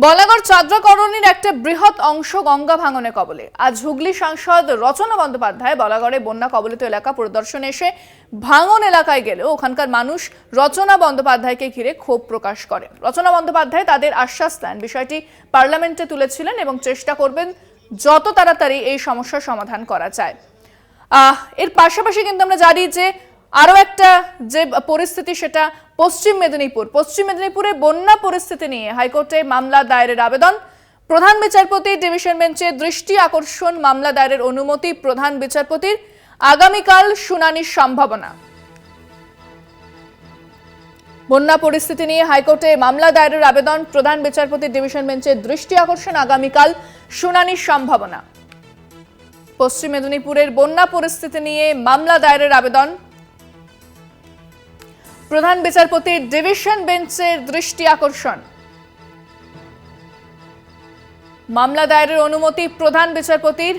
বলাগড় চাদরা কলোনির একটা বৃহৎ অংশ গঙ্গা ভাঙনে কবলে। আজ হুগলি সাংসদ রচনা বন্দ্যোপাধ্যায় বলাগড়ে বন্যা কবলিত এলাকা পরিদর্শনে এসে ভাঙন এলাকায় গেলেও ওখানকার মানুষ রচনা বন্দ্যোপাধ্যায়কে ঘিরে ক্ষোভ প্রকাশ করেন। রচনা বন্দ্যোপাধ্যায় তাদের আশ্বাস দেন বিষয়টি পার্লামেন্টে তুলেছিলেন এবং চেষ্টা করবেন যত তাড়াতাড়ি এই সমস্যার সমাধান করা যায়। এর পাশাপাশি কিন্তু আমরা জানি যে আরো একটা যে পরিস্থিতি সেটা পশ্চিম মেদিনীপুরে বন্যা পরিস্থিতি নিয়ে হাইকোর্টে মামলা দায়েরের আবেদন। প্রধান বিচারপতি ডিভিশন বেঞ্চে দৃষ্টি আকর্ষণ মামলা দায়েরের অনুমতি প্রধান বিচারপতির। আগামীকাল শুনানির সম্ভাবনা। বন্যা পরিস্থিতি নিয়ে হাইকোর্টে মামলা দায়েরের আবেদন, প্রধান বিচারপতি ডিভিশন বেঞ্চে দৃষ্টি আকর্ষণ, আগামীকাল শুনানির সম্ভাবনা। পশ্চিম মেদিনীপুরের বন্যা পরিস্থিতি নিয়ে মামলা দায়েরের আবেদন, প্রধান বিচারপতির ডিভিশন বেঞ্চের দৃষ্টি আকর্ষণ, মামলা দায়েরের অনুমতি প্রধান বিচারপতির।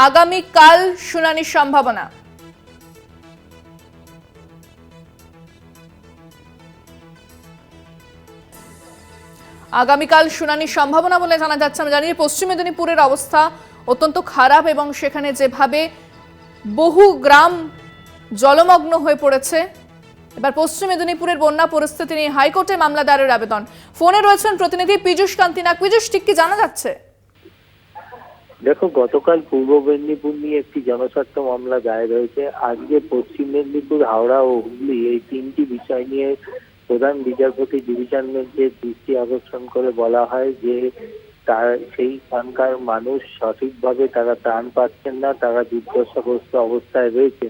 আগামীকাল শুনানির সম্ভাবনা। আগামীকাল শুনানির সম্ভাবনা বলে জানা যাচ্ছে। আমরা জানি পশ্চিম মেদিনীপুরের অবস্থা অত্যন্ত খারাপ এবং সেখানে যেভাবে বহু গ্রাম জলমগ্ন হয়ে পড়েছে। এবার পশ্চিম মেদিনীপুরের বন্যা পরিস্থিতি নিয়ে হাইকোর্টে মামলা দায়েরের আবেদন। ফোনে রয়েছেন প্রতিনিধি পীযূষ কান্তি নাগ। পীযূষ, ঠিক কি জানা যাচ্ছে? দেখো, গতকাল পূর্ব মেদিনীপুর নিয়ে একটি জনস্বার্থ মামলা দায়ের হয়েছে। আজকে পশ্চিম মেদিনীপুর, হাওড়া ও হুগলি এই তিনটি বিষয় নিয়ে প্রধান বিচারপতি ডিভিশন বেঞ্চের দৃষ্টি আকর্ষণ করে বলা হয় যে সেইখানকার মানুষ সঠিকভাবে তারা ত্রাণ পাচ্ছেন না, তারা দুর্দশাগ্রস্ত অবস্থায় রয়েছে।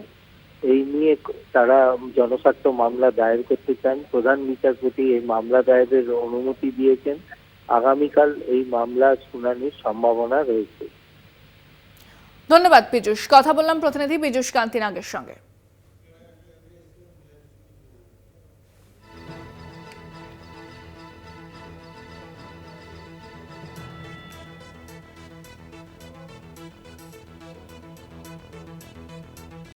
এই নিয়ে তারা জনস্বার্থ মামলা দায়ের করতে চান। প্রধান বিচারপতি এই মামলা দায়েরের অনুমতি দিয়েছেন। আগামীকাল এই মামলার শুনানির সম্ভাবনা রয়েছে। ধন্যবাদ পীযূষ। কথা বললাম প্রতিনিধি পীযূষ কান্তি নাগের সঙ্গে।